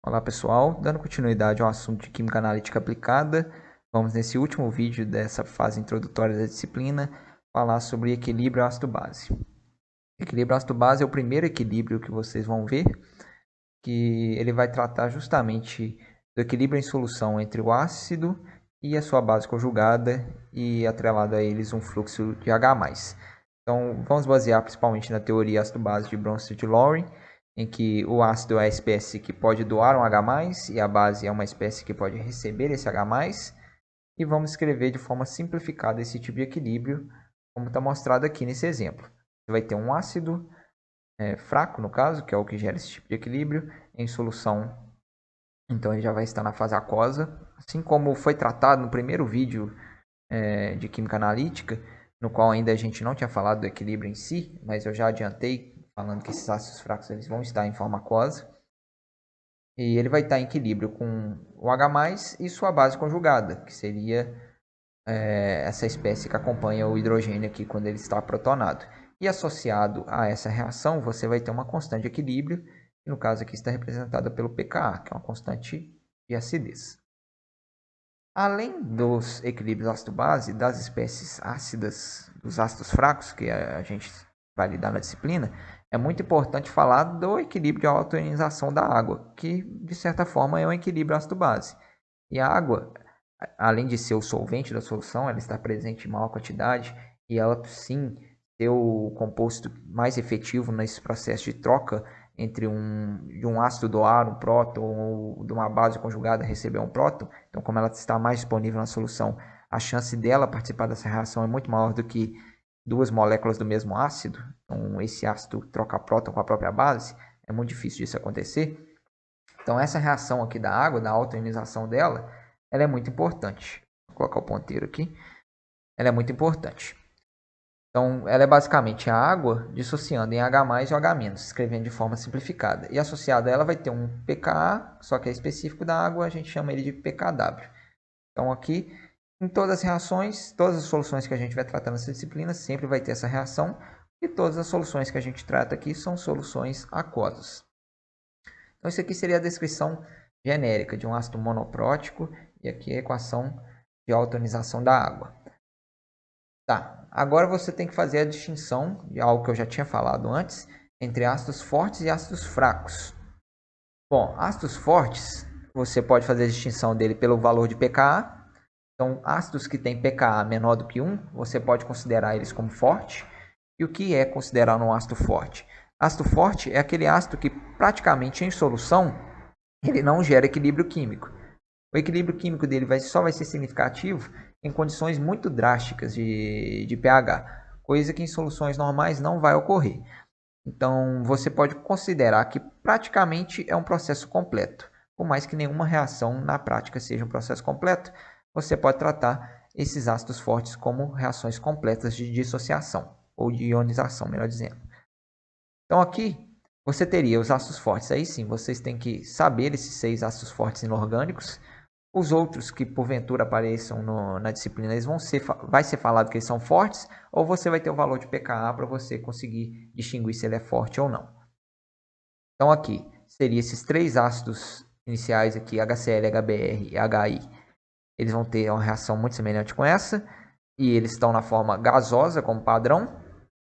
Olá pessoal, dando continuidade ao assunto de Química Analítica Aplicada, vamos nesse último vídeo dessa fase introdutória da disciplina falar sobre equilíbrio ácido-base. Equilíbrio ácido-base é o primeiro equilíbrio que vocês vão ver, que ele vai tratar justamente do equilíbrio em solução entre o ácido e a sua base conjugada e atrelado a eles um fluxo de H+. Então vamos basear principalmente na teoria ácido-base de Bronsted e Lowry, em que o ácido é a espécie que pode doar um H+, e a base é uma espécie que pode receber esse H+, e vamos escrever de forma simplificada esse tipo de equilíbrio, como está mostrado aqui nesse exemplo. Você vai ter um ácido fraco, no caso, que é o que gera esse tipo de equilíbrio, em solução, então ele já vai estar na fase aquosa, assim como foi tratado no primeiro vídeo de Química Analítica, no qual ainda a gente não tinha falado do equilíbrio em si, mas eu já adiantei falando que esses ácidos fracos eles vão estar em forma aquosa. E ele vai estar em equilíbrio com o H+, e sua base conjugada, que seria essa espécie que acompanha o hidrogênio aqui quando ele está protonado. E associado a essa reação, você vai ter uma constante de equilíbrio, que no caso aqui está representada pelo pKa, que é uma constante de acidez. Além dos equilíbrios ácido-base, das espécies ácidas, dos ácidos fracos, que a gente vai lidar na disciplina, é muito importante falar do equilíbrio de autoionização da água, que de certa forma é um equilíbrio ácido-base. E a água, além de ser o solvente da solução, ela está presente em maior quantidade e ela sim ser o composto mais efetivo nesse processo de troca entre de um ácido doar um próton ou de uma base conjugada receber um próton. Então, como ela está mais disponível na solução, a chance dela participar dessa reação é muito maior do que duas moléculas do mesmo ácido. Então, esse ácido troca próton com a própria base, é muito difícil disso acontecer. Então, essa reação aqui da água, da autoionização dela, ela é muito importante. Vou colocar o ponteiro aqui. Ela é muito importante. Então, ela é basicamente a água dissociando em H+, e OH-, escrevendo de forma simplificada. E associada a ela vai ter um pKa, só que é específico da água, a gente chama ele de pKw. Então, aqui, em todas as reações, todas as soluções que a gente vai tratar nessa disciplina, sempre vai ter essa reação. E todas as soluções que a gente trata aqui são soluções aquosas. Então, isso aqui seria a descrição genérica de um ácido monoprótico e aqui a equação de autoionização da água. Tá, agora você tem que fazer a distinção de algo que eu já tinha falado antes, entre ácidos fortes e ácidos fracos. Bom, ácidos fortes, você pode fazer a distinção dele pelo valor de pKa. Então, ácidos que têm pKa menor do que 1, você pode considerar eles como forte. E o que é considerado um ácido forte? Ácido forte é aquele ácido que praticamente em solução ele não gera equilíbrio químico. O equilíbrio químico dele só vai ser significativo em condições muito drásticas de pH, coisa que em soluções normais não vai ocorrer. Então, você pode considerar que praticamente é um processo completo. Por mais que nenhuma reação na prática seja um processo completo, você pode tratar esses ácidos fortes como reações completas de dissociação, ou de ionização, melhor dizendo. Então, aqui você teria os ácidos fortes. Aí sim, vocês têm que saber esses 6 ácidos fortes inorgânicos. Os outros que porventura apareçam na disciplina, vai ser falado que eles são fortes, ou você vai ter o valor de pKa para você conseguir distinguir se ele é forte ou não. Então aqui, seria esses 3 ácidos iniciais aqui, HCl, HBr e HI. Eles vão ter uma reação muito semelhante com essa, e eles estão na forma gasosa como padrão.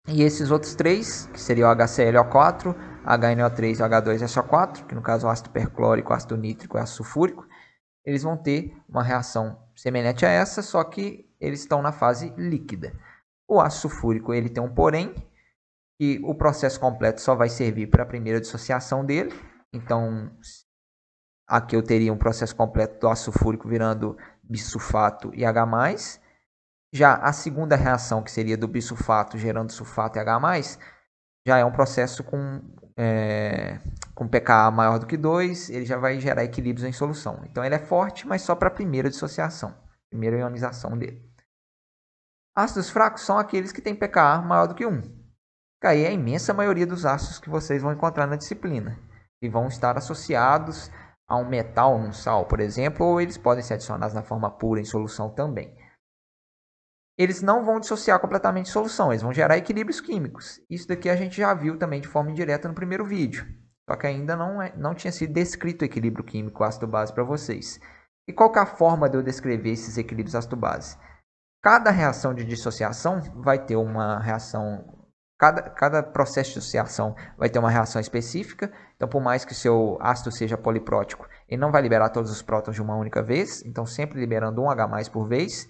E esses outros 3, que seriam o HClO4, HNO3 e H2SO4, que no caso é o ácido perclórico, ácido nítrico e ácido sulfúrico, eles vão ter uma reação semelhante a essa, só que eles estão na fase líquida. O ácido sulfúrico ele tem um porém, que o processo completo só vai servir para a primeira dissociação dele. Então, aqui eu teria um processo completo do ácido sulfúrico virando bisulfato e H+. Já a segunda reação, que seria do bisulfato gerando sulfato e H+, já é um processo com pKa maior do que 2, ele já vai gerar equilíbrios em solução. Então ele é forte, mas só para a primeira dissociação, primeira ionização dele. Ácidos fracos são aqueles que têm pKa maior do que 1. Que aí é a imensa maioria dos ácidos que vocês vão encontrar na disciplina. E vão estar associados a um metal, um sal, por exemplo, ou eles podem ser adicionados na forma pura em solução também. Eles não vão dissociar completamente solução, eles vão gerar equilíbrios químicos. Isso daqui a gente já viu também de forma indireta no primeiro vídeo. Só que ainda não tinha sido descrito o equilíbrio químico ácido-base para vocês. E qual que é a forma de eu descrever esses equilíbrios ácido-base? Cada reação de dissociação vai ter uma reação... Cada processo de dissociação vai ter uma reação específica. Então, por mais que o seu ácido seja poliprótico, ele não vai liberar todos os prótons de uma única vez. Então, sempre liberando um H+ por vez.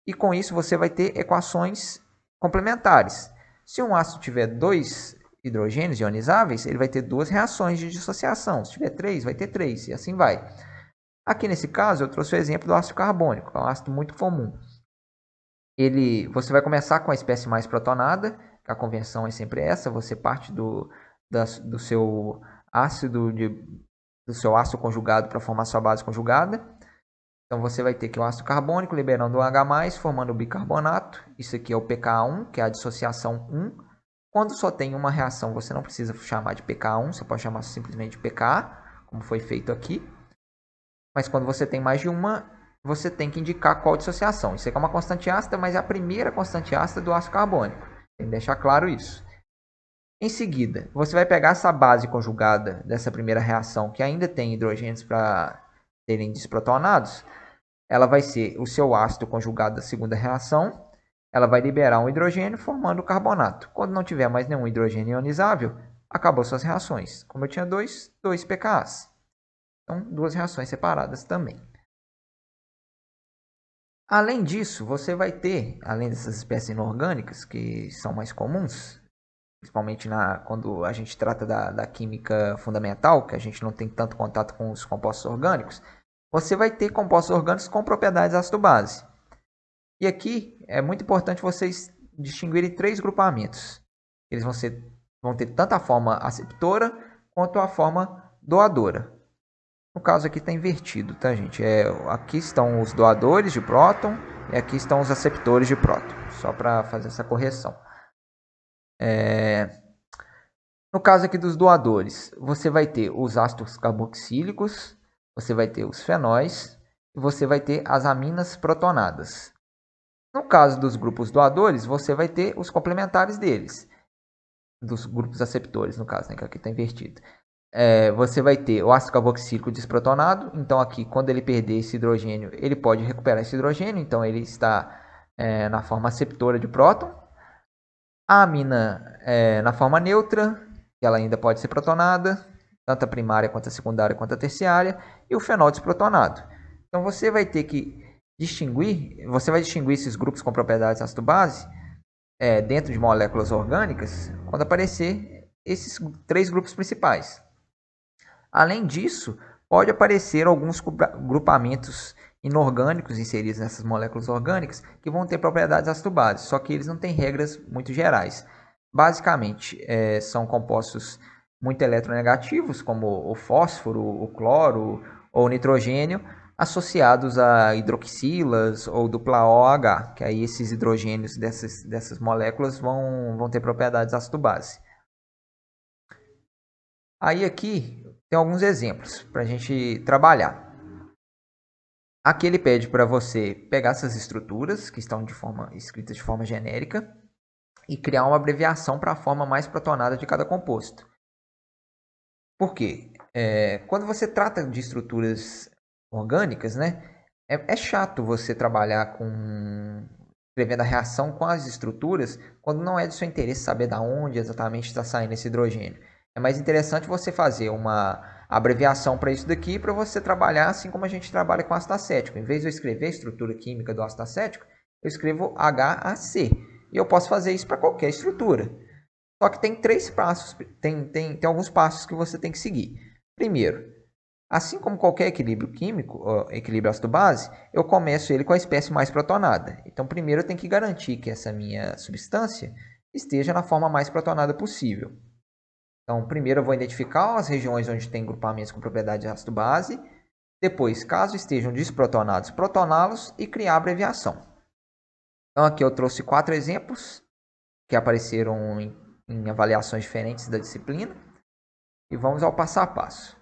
E com isso, você vai ter equações complementares. Se um ácido tiver 2 hidrogênios ionizáveis, ele vai ter 2 reações de dissociação. Se tiver 3, vai ter 3, e assim vai. Aqui nesse caso, eu trouxe o exemplo do ácido carbônico, que é um ácido muito comum. Você vai começar com a espécie mais protonada, que a convenção é sempre essa, você parte do seu ácido conjugado para formar sua base conjugada. Então você vai ter que o ácido carbônico liberando um H+, formando o bicarbonato. Isso aqui é o pKa1, que é a dissociação 1. Quando só tem uma reação, você não precisa chamar de pKa1, você pode chamar simplesmente de pKa, como foi feito aqui. Mas quando você tem mais de uma, você tem que indicar qual dissociação. Isso aqui é uma constante ácida, mas é a primeira constante ácida do ácido carbônico. Tem que deixar claro isso. Em seguida, você vai pegar essa base conjugada dessa primeira reação, que ainda tem hidrogênios para serem desprotonados. Ela vai ser o seu ácido conjugado da segunda reação. Ela vai liberar um hidrogênio, formando o carbonato. Quando não tiver mais nenhum hidrogênio ionizável, acabou suas reações. Como eu tinha 2 pKas. Então, 2 reações separadas também. Além disso, você vai ter, além dessas espécies inorgânicas, que são mais comuns, principalmente quando a gente trata da química fundamental, que a gente não tem tanto contato com os compostos orgânicos, você vai ter compostos orgânicos com propriedades ácido-base. E aqui é muito importante vocês distinguirem 3 grupamentos. Eles vão ter tanto a forma aceptora quanto a forma doadora. No caso aqui está invertido, tá, gente? Aqui estão os doadores de próton e aqui estão os aceptores de próton. Só para fazer essa correção. No caso aqui dos doadores, você vai ter os ácidos carboxílicos, você vai ter os fenóis e você vai ter as aminas protonadas. No caso dos grupos doadores, você vai ter os complementares deles. Dos grupos aceptores, no caso, né, que aqui está invertido. Você vai ter o ácido carboxílico desprotonado. Então aqui, quando ele perder esse hidrogênio, ele pode recuperar esse hidrogênio. Então ele está na forma aceptora de próton. A amina na forma neutra, que ela ainda pode ser protonada, tanto a primária quanto a secundária quanto a terciária. E o fenol desprotonado. Então você vai ter que distinguir esses grupos com propriedades ácido-base dentro de moléculas orgânicas quando aparecer esses 3 grupos principais. Além disso, pode aparecer alguns grupamentos inorgânicos inseridos nessas moléculas orgânicas que vão ter propriedades ácido-base, só que eles não têm regras muito gerais. Basicamente, são compostos muito eletronegativos, como o fósforo, o cloro ou o nitrogênio, associados a hidroxilas ou dupla OH, que aí esses hidrogênios dessas moléculas vão ter propriedades ácido-base. Aí aqui tem alguns exemplos para a gente trabalhar. Aqui ele pede para você pegar essas estruturas que estão escritas de forma genérica e criar uma abreviação para a forma mais protonada de cada composto. Por quê? Quando você trata de estruturas orgânicas, né, é chato você trabalhar escrevendo a reação com as estruturas quando não é do seu interesse saber de onde exatamente está saindo esse hidrogênio. É mais interessante você fazer uma abreviação para isso daqui, para você trabalhar assim como a gente trabalha com ácido acético. Em vez de eu escrever a estrutura química do ácido acético, eu escrevo HAC. E eu posso fazer isso para qualquer estrutura. Só que tem 3 passos, tem alguns passos que você tem que seguir. Primeiro, assim como qualquer equilíbrio químico, equilíbrio ácido-base, eu começo ele com a espécie mais protonada. Então, primeiro eu tenho que garantir que essa minha substância esteja na forma mais protonada possível. Então, primeiro eu vou identificar as regiões onde tem grupamentos com propriedade de ácido-base. Depois, caso estejam desprotonados, protoná-los e criar a abreviação. Então, aqui eu trouxe 4 exemplos que apareceram em avaliações diferentes da disciplina. E vamos ao passo a passo.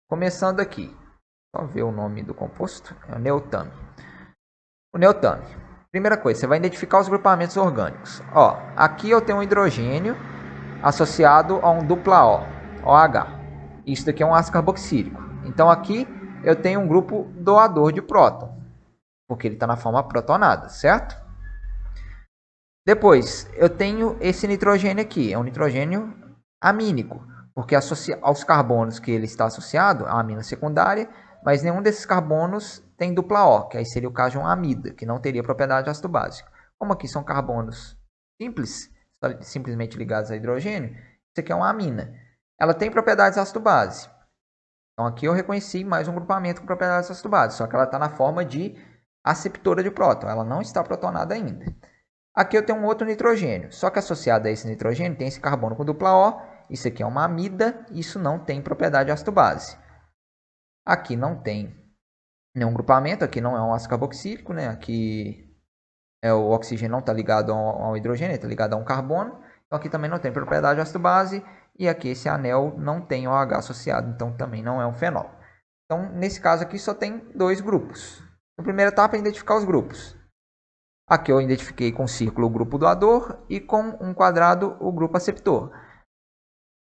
Começando aqui, só ver o nome do composto, é o neotame. O neotame, primeira coisa, você vai identificar os grupamentos orgânicos. Aqui eu tenho um hidrogênio associado a um dupla O. OH. Isso daqui é um ácido carboxílico. Então aqui eu tenho um grupo doador de próton, porque ele está na forma protonada, certo? Depois, eu tenho esse nitrogênio aqui, é um nitrogênio amínico, porque aos carbonos que ele está associado, a amina secundária, mas nenhum desses carbonos tem dupla O, que aí seria o caso de uma amida, que não teria propriedade de ácido básico. Como aqui são carbonos simples, simplesmente ligados a hidrogênio, isso aqui é uma amina. Ela tem propriedades de ácido base. Então aqui eu reconheci mais um grupamento com propriedades de ácido base, só que ela está na forma de aceptora de próton, ela não está protonada ainda. Aqui eu tenho um outro nitrogênio, só que associado a esse nitrogênio tem esse carbono com dupla O, isso aqui é uma amida, isso não tem propriedade de ácido base. Aqui não tem nenhum grupamento, aqui não é um ácido carboxílico, né? Aqui o oxigênio não está ligado ao hidrogênio, está ligado a um carbono. Então aqui também não tem propriedade de ácido base e aqui esse anel não tem OH associado, então também não é um fenol. Então nesse caso aqui só tem dois grupos. Na primeira etapa é identificar os grupos. Aqui eu identifiquei com círculo o grupo doador e com um quadrado o grupo aceptor.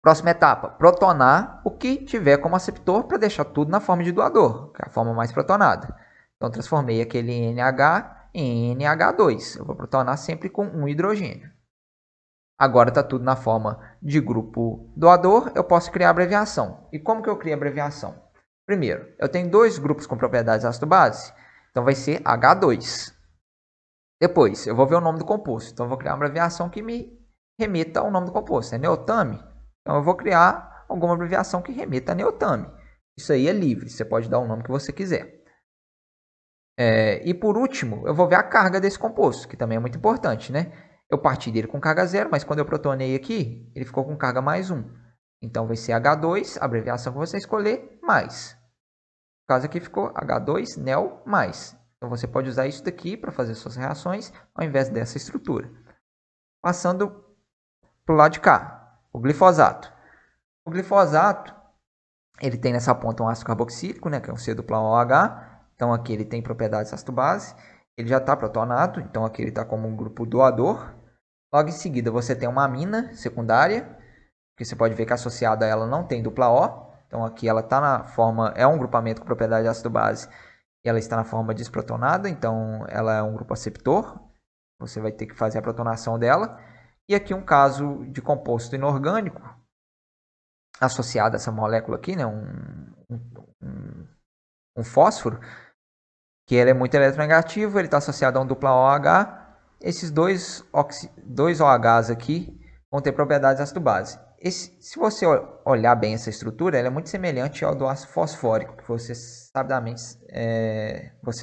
Próxima etapa, protonar o que tiver como aceptor para deixar tudo na forma de doador, que é a forma mais protonada. Então transformei aquele NH em NH2. Eu vou protonar sempre com um hidrogênio. Agora está tudo na forma de grupo doador, eu posso criar abreviação. E como que eu crio abreviação? Primeiro, eu tenho dois grupos com propriedades ácido-base, então vai ser H2. Depois, eu vou ver o nome do composto. Então, eu vou criar uma abreviação que me remeta ao nome do composto. É neotame. Então, eu vou criar alguma abreviação que remeta a neotame. Isso aí é livre. Você pode dar o nome que você quiser. E por último, eu vou ver a carga desse composto, que também é muito importante, né? Eu parti dele com carga 0, mas quando eu protonei aqui, ele ficou com carga mais 1. Então, vai ser H2, a abreviação que você escolher, mais. No caso aqui ficou H2, neo, mais. Então, você pode usar isso daqui para fazer suas reações, ao invés dessa estrutura. Passando para o lado de cá, o glifosato. O glifosato, ele tem nessa ponta um ácido carboxílico, né, que é um C-OH. Então, aqui ele tem propriedades ácido-base. Ele já está protonado, então aqui ele está como um grupo doador. Logo em seguida, você tem uma amina secundária, que você pode ver que associada a ela não tem dupla O. Então, aqui ela está na forma, é um grupamento com propriedade de ácido-base. Ela está na forma desprotonada, então ela é um grupo aceptor. Você vai ter que fazer a protonação dela. E aqui um caso de composto inorgânico associado a essa molécula aqui, né? um fósforo, que ele é muito eletronegativo, ele está associado a um dupla OH. Esses dois OHs aqui vão ter propriedades ácido-base. Se você olhar bem essa estrutura, ela é muito semelhante ao do ácido fosfórico, que você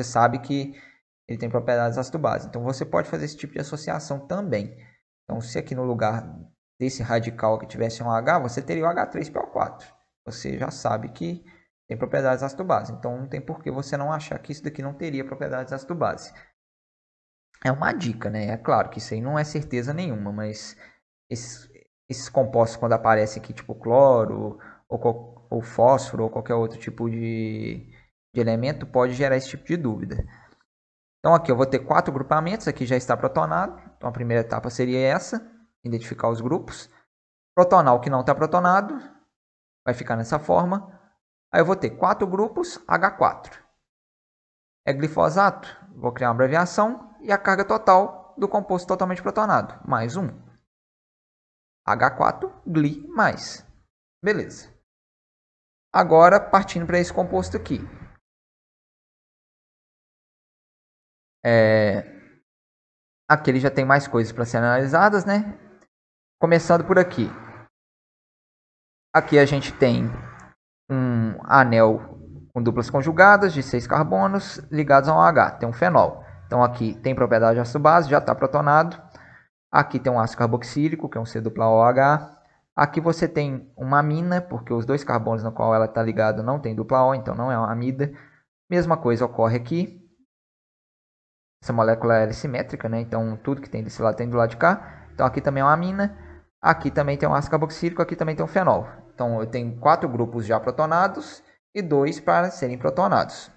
sabe que ele tem propriedades ácido-base. Então você pode fazer esse tipo de associação também. Então se aqui no lugar desse radical que tivesse um H, você teria o H3PO4. Você já sabe que tem propriedades ácido-base. Então não tem por que você não achar que isso daqui não teria propriedades ácido-base. É uma dica, né? É claro que isso aí não é certeza nenhuma, mas esses compostos, quando aparecem aqui, tipo cloro, ou fósforo, ou qualquer outro tipo de elemento, pode gerar esse tipo de dúvida. Então aqui eu vou ter 4 grupamentos, aqui já está protonado. Então a primeira etapa seria essa, identificar os grupos. Protonar o que não está protonado, vai ficar nessa forma. Aí eu vou ter 4 grupos, H4. É glifosato, vou criar uma abreviação, e a carga total do composto totalmente protonado, mais 1. H4, gli, mais. Beleza. Agora, partindo para esse composto aqui. Aqui ele já tem mais coisas para serem analisadas, né? Começando por aqui. Aqui a gente tem um anel com duplas conjugadas de 6 carbonos ligados a um H. Tem um fenol. Então aqui tem propriedade de ácido-base, já está protonado. Aqui tem um ácido carboxílico, que é um C-OH. Aqui você tem uma amina, porque os dois carbonos no qual ela está ligada não tem dupla O, então não é uma amida. Mesma coisa ocorre aqui. Essa molécula é simétrica, né? Então tudo que tem desse lado tem do lado de cá. Então aqui também é uma amina. Aqui também tem um ácido carboxílico, aqui também tem um fenol. Então eu tenho 4 grupos já protonados e 2 para serem protonados.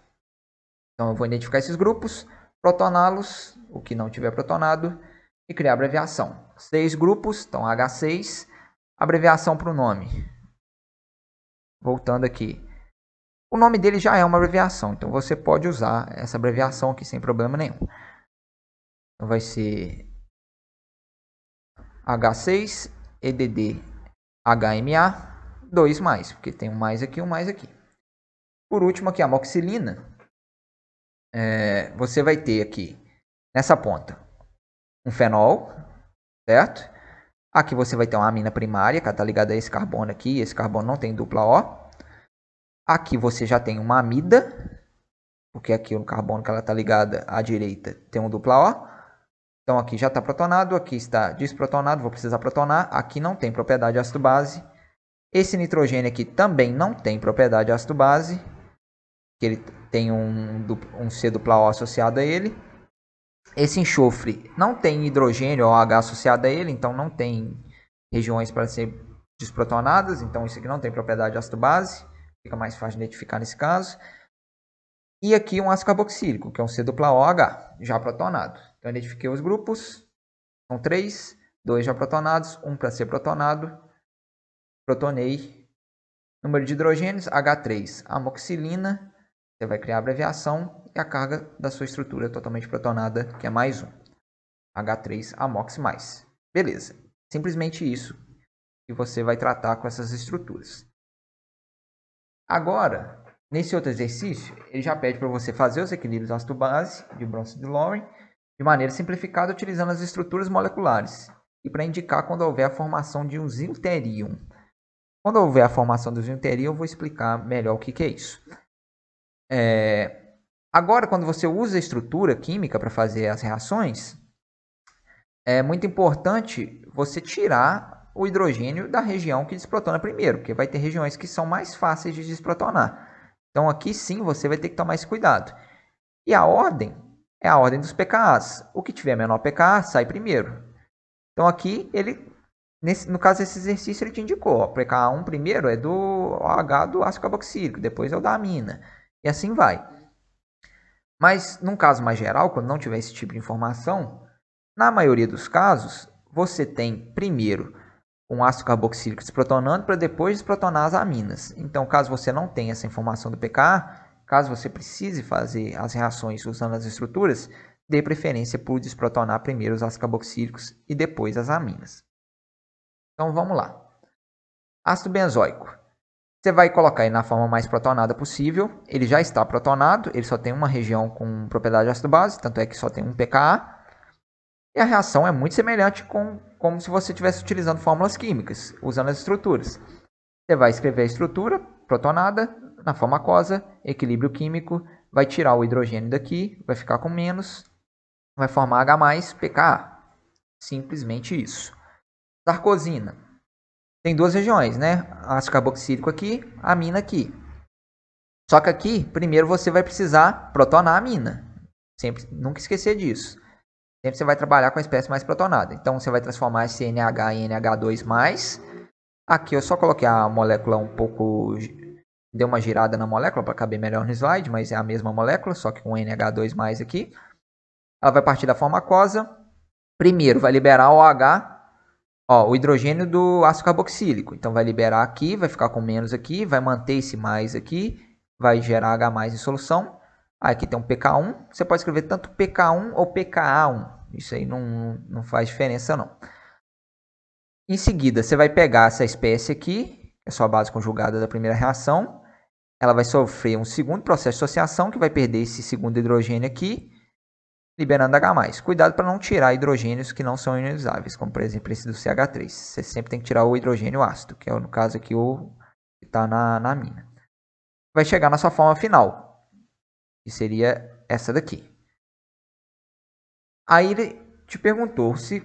Então eu vou identificar esses grupos, protoná-los, o que não tiver protonado, e criar abreviação. 6 grupos, então H6, abreviação para o nome. voltando aqui. O nome dele já é uma abreviação, então você pode usar essa abreviação aqui sem problema nenhum. Então vai ser H6EDD-HMA 2+, porque tem um mais aqui e um mais aqui. Por último aqui a amoxicilina, você vai ter aqui nessa ponta um fenol, certo? Aqui você vai ter uma amina primária, que está ligada a esse carbono aqui, esse carbono não tem dupla O. Aqui você já tem uma amida, porque aqui o carbono que ela está ligada à direita tem um dupla O. Então aqui já está protonado, aqui está desprotonado, vou precisar protonar. Aqui não tem propriedade ácido-base. Esse nitrogênio aqui também não tem propriedade ácido-base, que ele tem um C dupla O associado a ele. Esse enxofre não tem hidrogênio OH associado a ele, então não tem regiões para ser desprotonadas. Então isso aqui não tem propriedade ácido-base, fica mais fácil de identificar nesse caso. E aqui um ácido carboxílico, que é um C dupla OH, já protonado. Então identifiquei os grupos, são 3, 2 já protonados, 1 para ser protonado. Protonei. Número de hidrogênios, H3, amoxicilina. Você vai criar a abreviação e a carga da sua estrutura totalmente protonada, que é mais 1. H3 amox+. Beleza. Simplesmente isso que você vai tratar com essas estruturas. Agora, nesse outro exercício, ele já pede para você fazer os equilíbrios ácido-base de Bronsted e Lowry de maneira simplificada utilizando as estruturas moleculares e para indicar quando houver a formação de um zinterium. Quando houver a formação do zinterium, eu vou explicar melhor o que é isso. Agora, quando você usa a estrutura química para fazer as reações, é muito importante você tirar o hidrogênio da região que desprotona primeiro, porque vai ter regiões que são mais fáceis de desprotonar. Então, aqui sim você vai ter que tomar esse cuidado. E a ordem é a ordem dos pKa's. O que tiver menor pKa sai primeiro. Então, aqui, no caso desse exercício, ele te indicou. O pKa1 primeiro é do OH do ácido carboxílico, depois é o da amina. E assim vai. Mas, num caso mais geral, quando não tiver esse tipo de informação, na maioria dos casos, você tem primeiro um ácido carboxílico desprotonando para depois desprotonar as aminas. Então, caso você não tenha essa informação do pKa, caso você precise fazer as reações usando as estruturas, dê preferência por desprotonar primeiro os ácidos carboxílicos e depois as aminas. Então, vamos lá. Ácido benzoico. Você vai colocar ele na forma mais protonada possível. Ele já está protonado, ele só tem uma região com propriedade ácido-base, tanto é que só tem um pKa. E a reação é muito semelhante como se você estivesse utilizando fórmulas químicas, usando as estruturas. Você vai escrever a estrutura protonada na forma aquosa, equilíbrio químico, vai tirar o hidrogênio daqui, vai ficar com menos, vai formar H+, pKa. Simplesmente isso. Sarcosina. Tem duas regiões, né? Ácido carboxílico aqui, amina aqui. Só que aqui, primeiro você vai precisar protonar a amina. Nunca esquecer disso. Sempre você vai trabalhar com a espécie mais protonada. Então, você vai transformar esse NH em NH2+. Aqui eu só coloquei a molécula um pouco... Deu uma girada na molécula para caber melhor no slide, mas é a mesma molécula, só que com NH2+ aqui. Ela vai partir da forma aquosa. Primeiro, vai liberar o OH, o hidrogênio do ácido carboxílico. Então, vai liberar aqui, vai ficar com menos aqui, vai manter esse mais aqui, vai gerar H+ em solução. Aqui tem um pK1, você pode escrever tanto pK1 ou pKa1. Isso aí não faz diferença não. Em seguida, você vai pegar essa espécie aqui, que é só a base conjugada da primeira reação. Ela vai sofrer um segundo processo de associação, que vai perder esse segundo hidrogênio aqui, liberando H+. Cuidado para não tirar hidrogênios que não são ionizáveis, como por exemplo esse do CH3. Você sempre tem que tirar o hidrogênio ácido, que é no caso aqui o que está na amina. Vai chegar na sua forma final, que seria essa daqui. Aí ele te perguntou se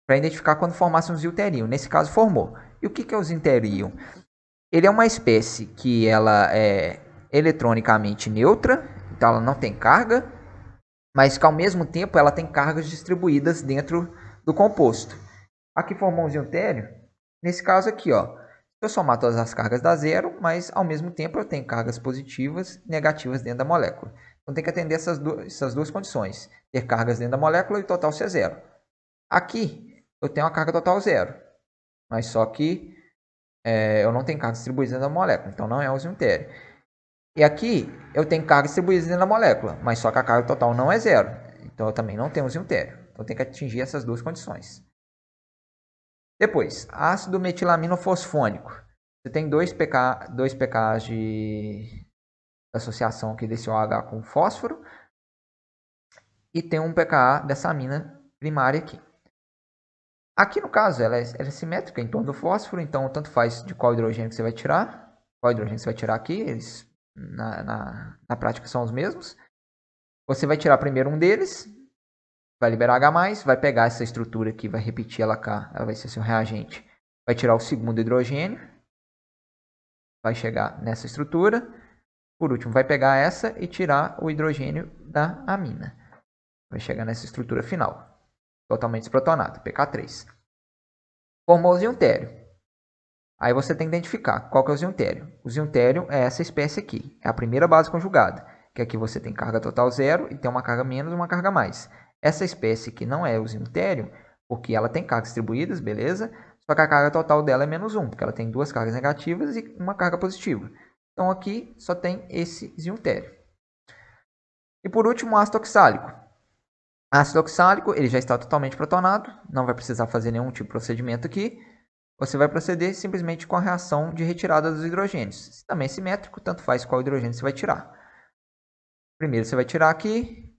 para identificar quando formasse um zinterium. Nesse caso formou. E o que é o zinterium? Ele é uma espécie que ela é eletronicamente neutra, então ela não tem carga, mas que ao mesmo tempo ela tem cargas distribuídas dentro do composto. Aqui formou um zinterium. Nesse caso aqui, eu somar todas as cargas dá zero, mas ao mesmo tempo eu tenho cargas positivas e negativas dentro da molécula. Então tem que atender essas duas condições. Ter cargas dentro da molécula e o total ser zero. Aqui eu tenho a carga total zero. Mas só que eu não tenho carga distribuída dentro da molécula, então não é o deutério. E aqui eu tenho carga distribuída dentro da molécula, mas só que a carga total não é zero, então eu também não tenho deutério. Então eu tenho que atingir essas duas condições. Depois, ácido metilamino-fosfônico. Você tem 2 pKs de associação aqui desse OH com fósforo e tem um pKa dessa amina primária aqui. Aqui no caso ela é simétrica em torno do fósforo, então tanto faz de qual hidrogênio que você vai tirar. Qual hidrogênio você vai tirar aqui, eles na prática são os mesmos. Você vai tirar primeiro um deles, vai liberar H+, vai pegar essa estrutura aqui, vai repetir ela cá, ela vai ser seu reagente. Vai tirar o segundo hidrogênio, vai chegar nessa estrutura. Por último, vai pegar essa e tirar o hidrogênio da amina. Vai chegar nessa estrutura final, totalmente desprotonado, pK3. Formou o deutério. Aí você tem que identificar qual que é o deutério. O deutério é essa espécie aqui, é a primeira base conjugada, que aqui você tem carga total zero e tem uma carga menos e uma carga mais. Essa espécie aqui não é o deutério, porque ela tem cargas distribuídas, beleza? Só que a carga total dela é menos 1, porque ela tem duas cargas negativas e uma carga positiva. Então aqui só tem esse deutério. E por último, o ácido oxálico. Ácido oxálico, ele já está totalmente protonado, não vai precisar fazer nenhum tipo de procedimento aqui. Você vai proceder simplesmente com a reação de retirada dos hidrogênios. Também é simétrico, tanto faz qual hidrogênio você vai tirar. Primeiro você vai tirar aqui,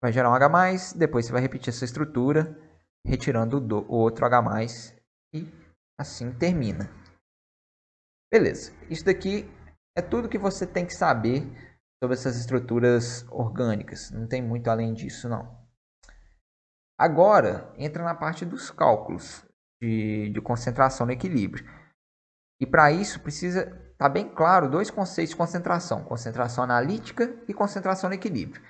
vai gerar um H+, depois você vai repetir essa estrutura, retirando o outro H+, e assim termina. Beleza, isso daqui é tudo que você tem que saber sobre essas estruturas orgânicas. Não tem muito além disso, não. Agora, entra na parte dos cálculos de concentração no equilíbrio. E para isso, precisa estar bem claro dois conceitos de concentração. Concentração analítica e concentração no equilíbrio.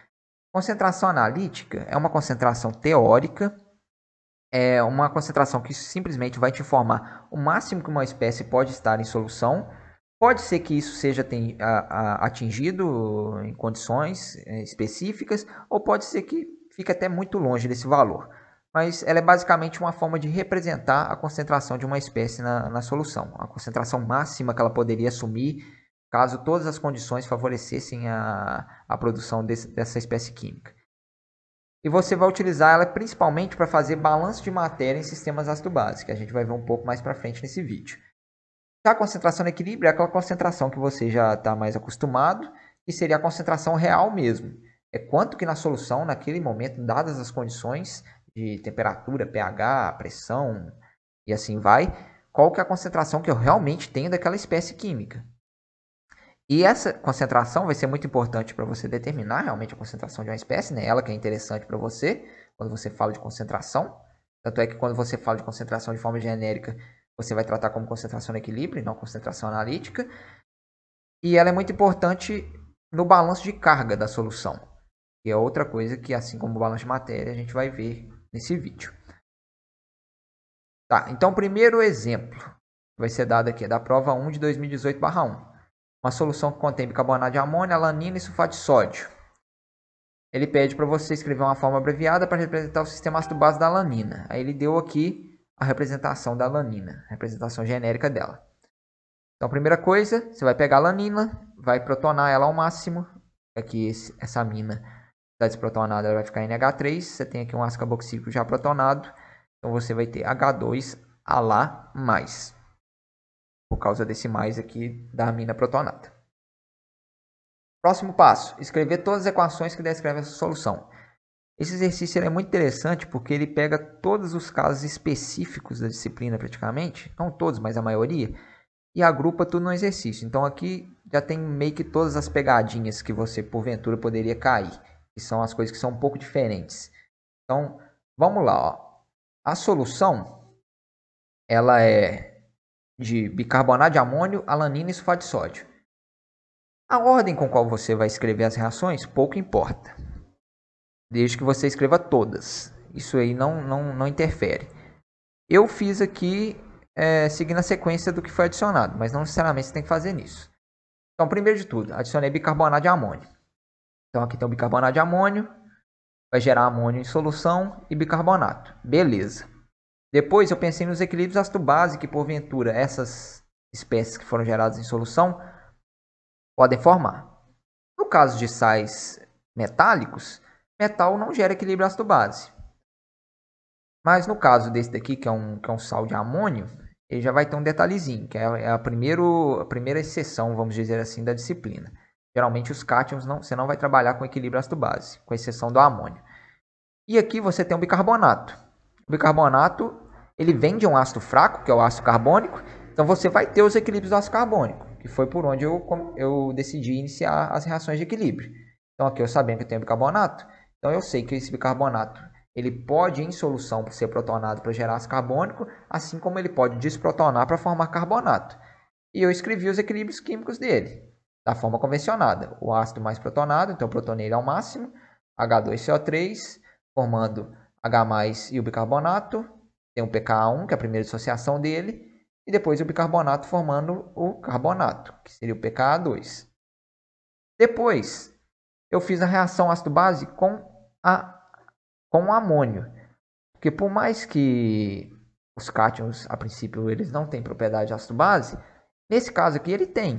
Concentração analítica é uma concentração teórica. É uma concentração que simplesmente vai te informar o máximo que uma espécie pode estar em solução. Pode ser que isso seja atingido em condições específicas, ou pode ser que fique até muito longe desse valor. Mas ela é basicamente uma forma de representar a concentração de uma espécie na solução. A concentração máxima que ela poderia assumir caso todas as condições favorecessem a produção dessa espécie química. E você vai utilizar ela principalmente para fazer balanço de matéria em sistemas ácido-base, que a gente vai ver um pouco mais para frente nesse vídeo. A concentração no equilíbrio é aquela concentração que você já está mais acostumado, e seria a concentração real mesmo. É quanto que na solução, naquele momento, dadas as condições de temperatura, pH, pressão e assim vai, qual que é a concentração que eu realmente tenho daquela espécie química. E essa concentração vai ser muito importante para você determinar realmente a concentração de uma espécie, né? Ela que é interessante para você quando você fala de concentração. Tanto é que quando você fala de concentração de forma genérica, você vai tratar como concentração no equilíbrio, não concentração analítica. E ela é muito importante no balanço de carga da solução, que é outra coisa que, assim como o balanço de matéria, a gente vai ver nesse vídeo. Tá, então o primeiro exemplo vai ser dado aqui, é da prova 1 de 2018/1. Uma solução que contém bicarbonato de amônio, alanina e sulfato de sódio. Ele pede para você escrever uma forma abreviada para representar o sistema ácido-base da alanina. Aí ele deu aqui a representação da alanina, a representação genérica dela. Então, a primeira coisa, você vai pegar a alanina, vai protonar ela ao máximo. Aqui essa amina está desprotonada, ela vai ficar NH3. Você tem aqui um ácido carboxílico já protonado. Então, você vai ter H2 a lá mais. Por causa desse mais aqui da amina protonada. Próximo passo, escrever todas as equações que descrevem essa solução. Esse exercício é muito interessante porque ele pega todos os casos específicos da disciplina praticamente, não todos, mas a maioria, e agrupa tudo no exercício. Então aqui já tem meio que todas as pegadinhas que você porventura poderia cair, que são as coisas que são um pouco diferentes. Então, vamos lá, ó. A solução, ela é de bicarbonato de amônio, alanina e sulfato de sódio. A ordem com qual você vai escrever as reações pouco importa, desde que você escreva todas. Isso aí não interfere. Eu fiz aqui seguindo a sequência do que foi adicionado, mas não necessariamente você tem que fazer isso. Então, primeiro de tudo, adicionei bicarbonato de amônio. Então, aqui tem o bicarbonato de amônio, vai gerar amônio em solução e bicarbonato. Beleza. Depois eu pensei nos equilíbrios ácido-base que, porventura, essas espécies que foram geradas em solução podem formar. No caso de sais metálicos, metal não gera equilíbrio ácido-base. Mas no caso desse daqui, que é um sal de amônio, ele já vai ter um detalhezinho, que é a primeira exceção, vamos dizer assim, da disciplina. Geralmente os cátions você não vai trabalhar com equilíbrio ácido-base, com exceção do amônio. E aqui você tem o bicarbonato. O bicarbonato, ele vem de um ácido fraco, que é o ácido carbônico, então você vai ter os equilíbrios do ácido carbônico, que foi por onde eu decidi iniciar as reações de equilíbrio. Então aqui eu sabendo que eu tenho bicarbonato, então eu sei que esse bicarbonato ele pode em solução ser protonado para gerar ácido carbônico, assim como ele pode desprotonar para formar carbonato. E eu escrevi os equilíbrios químicos dele, da forma convencionada. O ácido mais protonado, então eu protonei ele ao máximo, H2CO3, formando H+, e o bicarbonato. Tem o pKa1, que é a primeira dissociação dele, e depois o bicarbonato formando o carbonato, que seria o pKa2. Depois, eu fiz a reação ácido-base com o amônio. Porque por mais que os cátions, a princípio, eles não têm propriedade de ácido-base, nesse caso aqui ele tem.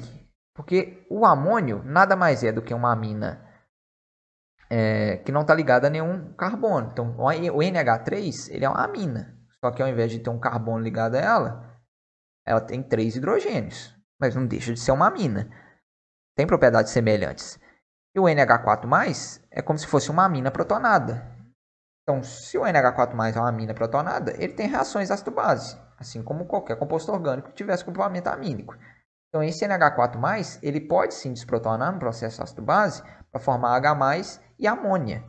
Porque o amônio nada mais é do que uma amina que não está ligada a nenhum carbono. Então, o NH3 ele é uma amina. Só que ao invés de ter um carbono ligado a ela tem 3 hidrogênios. Mas não deixa de ser uma amina. Tem propriedades semelhantes. E o NH4+, é como se fosse uma amina protonada. Então, se o NH4+ é uma amina protonada, ele tem reações ácido-base, assim como qualquer composto orgânico que tivesse complemento amínico. Então, esse NH4+, ele pode sim desprotonar no processo ácido-base para formar H+, e amônia.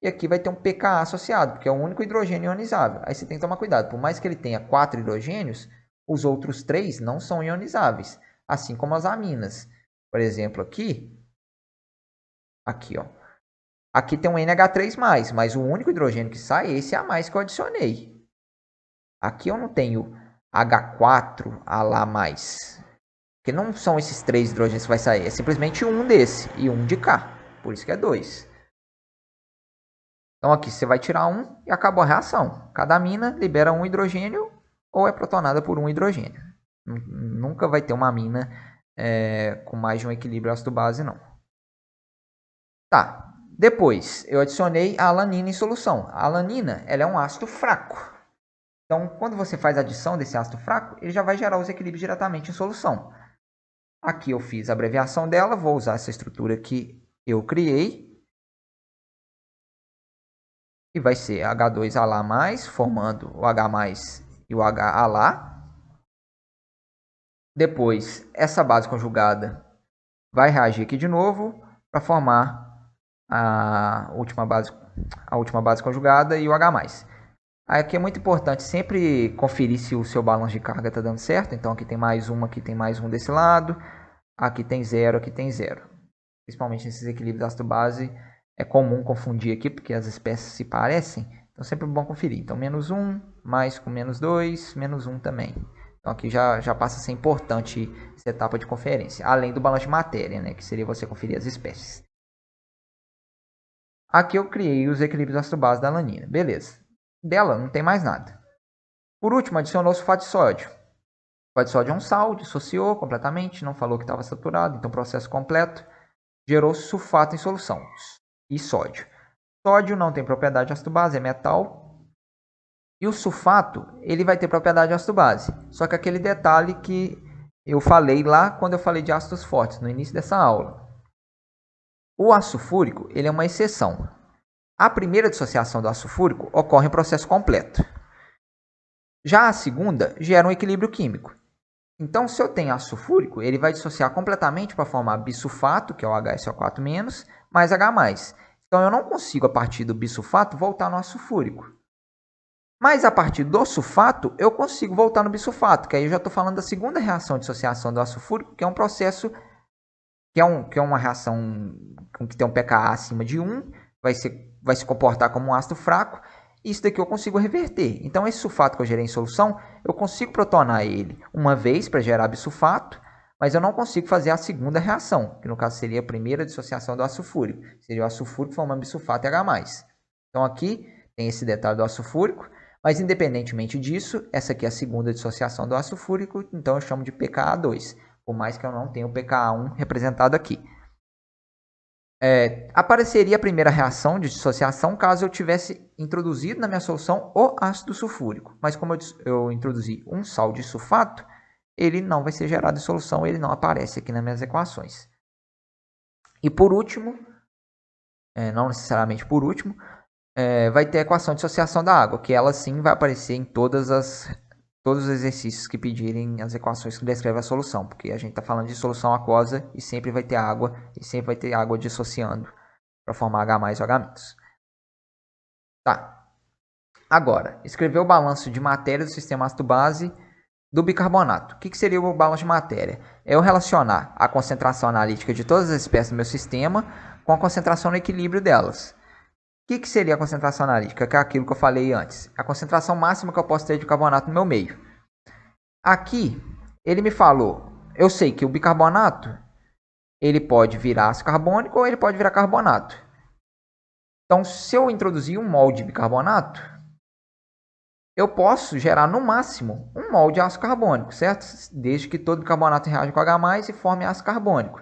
E aqui vai ter um pKa associado, porque é o único hidrogênio ionizável. Aí você tem que tomar cuidado, por mais que ele tenha 4 hidrogênios, os outros 3 não são ionizáveis, assim como as aminas. Por exemplo, aqui ó. Aqui tem um NH3+, mas o único hidrogênio que sai é esse A+, que eu adicionei. Aqui eu não tenho H4 a lá mais. Porque não são esses 3 hidrogênios que vai sair, é simplesmente um desse e um de cá. Por isso que é 2. Então aqui você vai tirar um e acabou a reação. Cada amina libera um hidrogênio ou é protonada por um hidrogênio. Nunca vai ter uma amina com mais de um equilíbrio ácido-base, não. Tá. Depois, eu adicionei a alanina em solução. A alanina ela é um ácido fraco. Então, quando você faz a adição desse ácido fraco, ele já vai gerar os equilíbrios diretamente em solução. Aqui eu fiz a abreviação dela, vou usar essa estrutura que eu criei. E vai ser H2A+, formando o H+, e o HA. Depois, essa base conjugada vai reagir aqui de novo para formar a última base conjugada e o H+. Aqui é muito importante sempre conferir se o seu balanço de carga está dando certo. Então aqui tem mais uma, aqui tem mais um desse lado. Aqui tem 0, aqui tem 0. Principalmente nesses equilíbrios ácido-base é comum confundir aqui porque as espécies se parecem. Então sempre é bom conferir. Então menos 1, mais com menos 2, menos 1 também. Então aqui já passa a ser importante essa etapa de conferência. Além do balanço de matéria, né, que seria você conferir as espécies. Aqui eu criei os equilíbrios ácido-base da alanina. Beleza. Dela não tem mais nada. Por último, adicionou sulfato de sódio. O sulfato de sódio é um sal, dissociou completamente, não falou que estava saturado, então processo completo, gerou sulfato em solução e sódio. Sódio não tem propriedade de ácido-base, é metal. E o sulfato, ele vai ter propriedade de ácido-base. Só que aquele detalhe que eu falei lá quando eu falei de ácidos fortes, no início dessa aula. O ácido sulfúrico, ele é uma exceção. A primeira dissociação do ácido sulfúrico ocorre em processo completo. Já a segunda gera um equilíbrio químico. Então, se eu tenho ácido sulfúrico, ele vai dissociar completamente para formar bisulfato, que é o HSO4-, mais H+. Então, eu não consigo, a partir do bisulfato, voltar no ácido sulfúrico. Mas, a partir do sulfato, eu consigo voltar no bisulfato, que aí eu já estou falando da segunda reação de dissociação do ácido sulfúrico, que é um processo, que é uma reação que tem um pKa acima de 1, vai se comportar como um ácido fraco. Isso daqui eu consigo reverter. Então, esse sulfato que eu gerei em solução, eu consigo protonar ele uma vez para gerar bisulfato, mas eu não consigo fazer a segunda reação, que no caso seria a primeira dissociação do ácido sulfúrico. Seria o ácido sulfúrico formando bisulfato e H+. Então, aqui tem esse detalhe do ácido sulfúrico, Mas independentemente disso, essa aqui é a segunda dissociação do ácido fúrico, então eu chamo de pKa2, por mais que eu não tenha o pKa1 representado aqui. Apareceria a primeira reação de dissociação caso eu tivesse introduzido na minha solução o ácido sulfúrico. Mas como eu introduzi um sal de sulfato, ele não vai ser gerado em solução, ele não aparece aqui nas minhas equações. E por último, não necessariamente por último, vai ter a equação de dissociação da água, que ela sim vai aparecer em todos os exercícios que pedirem as equações que descrevem a solução, porque a gente está falando de solução aquosa e sempre vai ter água, e sempre vai ter água dissociando para formar H+, ou H-. Tá. Agora, escrever o balanço de matéria do sistema ácido-base do bicarbonato. O que seria o balanço de matéria? É eu relacionar a concentração analítica de todas as espécies do meu sistema com a concentração no equilíbrio delas. O que seria a concentração analítica? Que é aquilo que eu falei antes. A concentração máxima que eu posso ter de carbonato no meu meio. Aqui, ele me falou, eu sei que o bicarbonato, ele pode virar ácido carbônico ou ele pode virar carbonato. Então, se eu introduzir 1 mol de bicarbonato, eu posso gerar no máximo 1 mol de ácido carbônico, certo? Desde que todo bicarbonato reaja com H+, e forme ácido carbônico.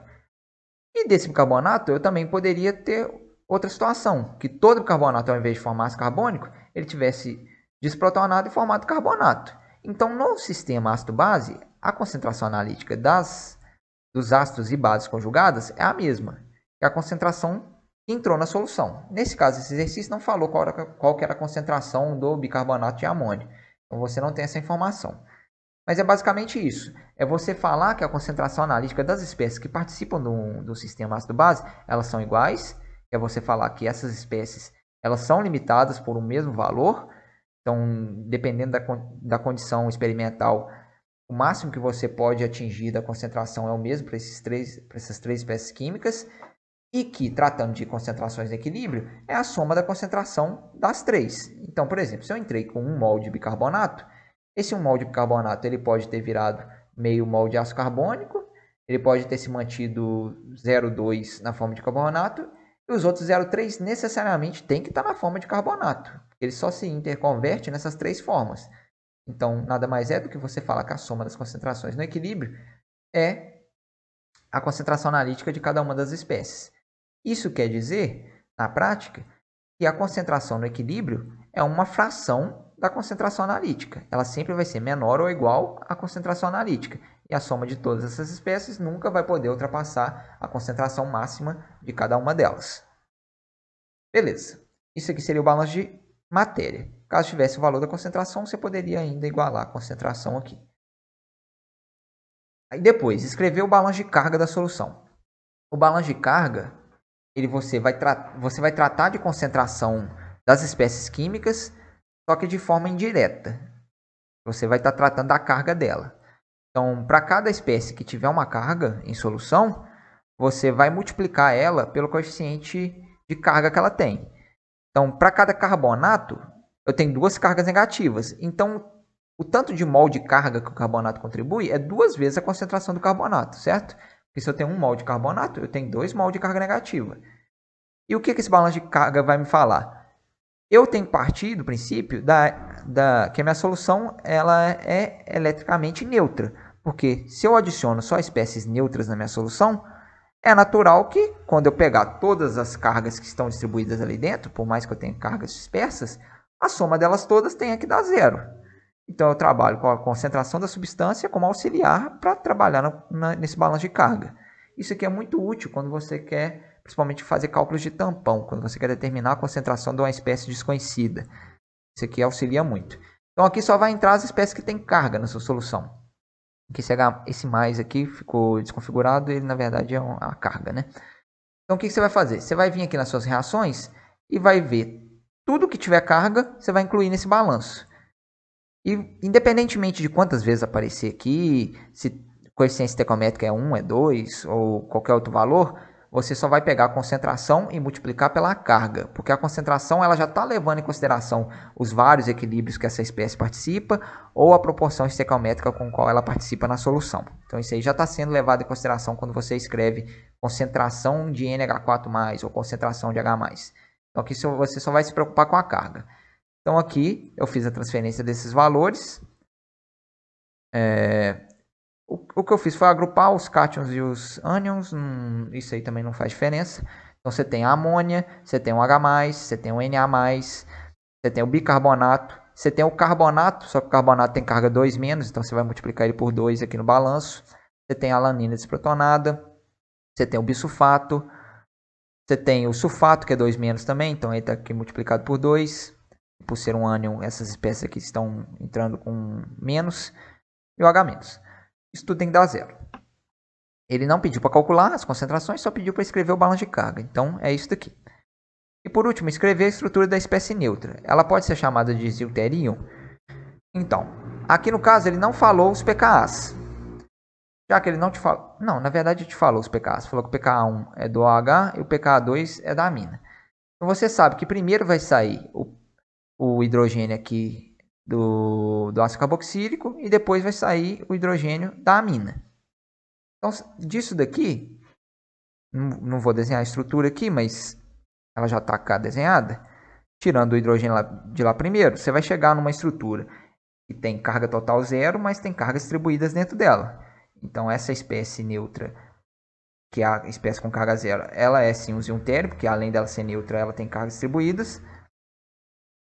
E desse bicarbonato, eu também poderia ter outra situação, que todo bicarbonato, ao invés de formar ácido carbônico, ele tivesse desprotonado e formado carbonato. Então, no sistema ácido-base, a concentração analítica dos ácidos e bases conjugadas é a mesma, que é a concentração que entrou na solução. Nesse caso, esse exercício não falou qual que era a concentração do bicarbonato de amônio. Então, você não tem essa informação. Mas é basicamente isso. É você falar que a concentração analítica das espécies que participam do sistema ácido-base, elas são iguais. É você falar que essas espécies elas são limitadas por um mesmo valor. Então, dependendo da condição experimental, o máximo que você pode atingir da concentração é o mesmo para essas três espécies químicas. E que, tratando de concentrações de equilíbrio, é a soma da concentração das três. Então, por exemplo, se eu entrei com 1 mol de bicarbonato, esse 1 mol de bicarbonato ele pode ter virado meio mol de ácido carbônico, ele pode ter se mantido 0,2 na forma de carbonato, e os outros 0,3 necessariamente tem que estar na forma de carbonato. Ele só se interconverte nessas três formas. Então, nada mais é do que você falar que a soma das concentrações no equilíbrio é a concentração analítica de cada uma das espécies. Isso quer dizer, na prática, que a concentração no equilíbrio é uma fração da concentração analítica. Ela sempre vai ser menor ou igual à concentração analítica. E a soma de todas essas espécies nunca vai poder ultrapassar a concentração máxima de cada uma delas. Beleza. Isso aqui seria o balanço de matéria. Caso tivesse o valor da concentração, você poderia ainda igualar a concentração aqui. Aí depois, escrever o balanço de carga da solução. O balanço de carga, você vai tratar de concentração das espécies químicas, só que de forma indireta. Você vai estar tratando da carga dela. Então, para cada espécie que tiver uma carga em solução, você vai multiplicar ela pelo coeficiente de carga que ela tem. Então, para cada carbonato, eu tenho 2 cargas negativas. Então, o tanto de mol de carga que o carbonato contribui é 2 vezes a concentração do carbonato, certo? Porque se eu tenho 1 mol de carbonato, eu tenho 2 mol de carga negativa. E o que esse balanço de carga vai me falar? Eu tenho que partir do princípio que a minha solução ela é eletricamente neutra. Porque se eu adiciono só espécies neutras na minha solução, é natural que quando eu pegar todas as cargas que estão distribuídas ali dentro, por mais que eu tenha cargas dispersas, a soma delas todas tenha que dar 0. Então eu trabalho com a concentração da substância como auxiliar para trabalhar nesse balanço de carga. Isso aqui é muito útil quando você quer, principalmente, fazer cálculos de tampão, quando você quer determinar a concentração de uma espécie desconhecida. Isso aqui auxilia muito. Então aqui só vai entrar as espécies que têm carga na sua solução. Aqui esse mais aqui ficou desconfigurado, ele na verdade é a carga, né? Então o que você vai fazer? Você vai vir aqui nas suas reações e vai ver tudo que tiver carga, você vai incluir nesse balanço. E independentemente de quantas vezes aparecer aqui, se coeficiente estequiométrica é 1, é 2 ou qualquer outro valor, você só vai pegar a concentração e multiplicar pela carga, porque a concentração ela já está levando em consideração os vários equilíbrios que essa espécie participa ou a proporção estequiométrica com qual ela participa na solução. Então isso aí já está sendo levado em consideração quando você escreve concentração de NH4+, ou concentração de H+. Então aqui você só vai se preocupar com a carga. Então aqui eu fiz a transferência desses valores. O que eu fiz foi agrupar os cátions e os ânions. Isso aí também não faz diferença. Então você tem a amônia, você tem o H+, você tem o Na+, você tem o bicarbonato, você tem o carbonato, só que o carbonato tem carga 2-, então você vai multiplicar ele por 2 aqui no balanço. Você tem a alanina desprotonada, você tem o bisulfato, você tem o sulfato, que é 2- também, então ele está aqui multiplicado por 2. Por ser um ânion, essas espécies aqui estão entrando com menos. E o H-. Isso tudo tem que dar 0. Ele não pediu para calcular as concentrações, só pediu para escrever o balanço de carga. Então, é isso daqui. E por último, escrever a estrutura da espécie neutra. Ela pode ser chamada de deuterium. Então, aqui no caso, ele não falou os pKas. Já que ele não te falou... Não, na verdade, ele te falou os pKas. Falou que o pKa1 é do OH e o pKa2 é da amina. Então, você sabe que primeiro vai sair o hidrogênio aqui do ácido carboxílico e depois vai sair o hidrogênio da amina. Então, disso daqui, não vou desenhar a estrutura aqui, mas ela já está cá desenhada. Tirando o hidrogênio de lá primeiro, você vai chegar numa estrutura que tem carga total 0, mas tem cargas distribuídas dentro dela. Então, essa espécie neutra, que é a espécie com carga 0, ela é sim um deutério, porque além dela ser neutra, ela tem cargas distribuídas.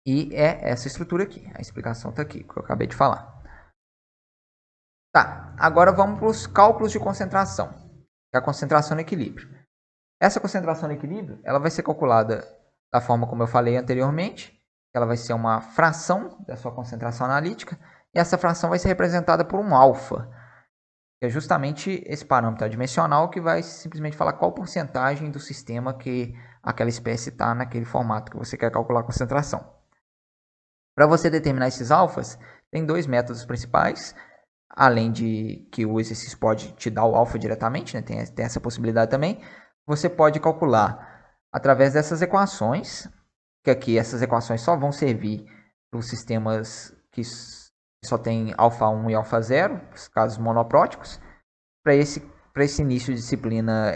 E é essa estrutura aqui. A explicação está aqui, que eu acabei de falar. Tá, agora vamos para os cálculos de concentração, que é a concentração no equilíbrio. Essa concentração no equilíbrio, ela vai ser calculada da forma como eu falei anteriormente. Ela vai ser uma fração da sua concentração analítica. E essa fração vai ser representada por um alfa, que é justamente esse parâmetro adimensional que vai simplesmente falar qual porcentagem do sistema que aquela espécie está naquele formato que você quer calcular a concentração. Para você determinar esses alfas, tem 2 métodos principais. Além de que o exercício pode te dar o alfa diretamente, né? Tem essa possibilidade também. Você pode calcular através dessas equações, que aqui essas equações só vão servir para os sistemas que só tem alfa 1 e alfa 0, os casos monopróticos. Para esse início de disciplina,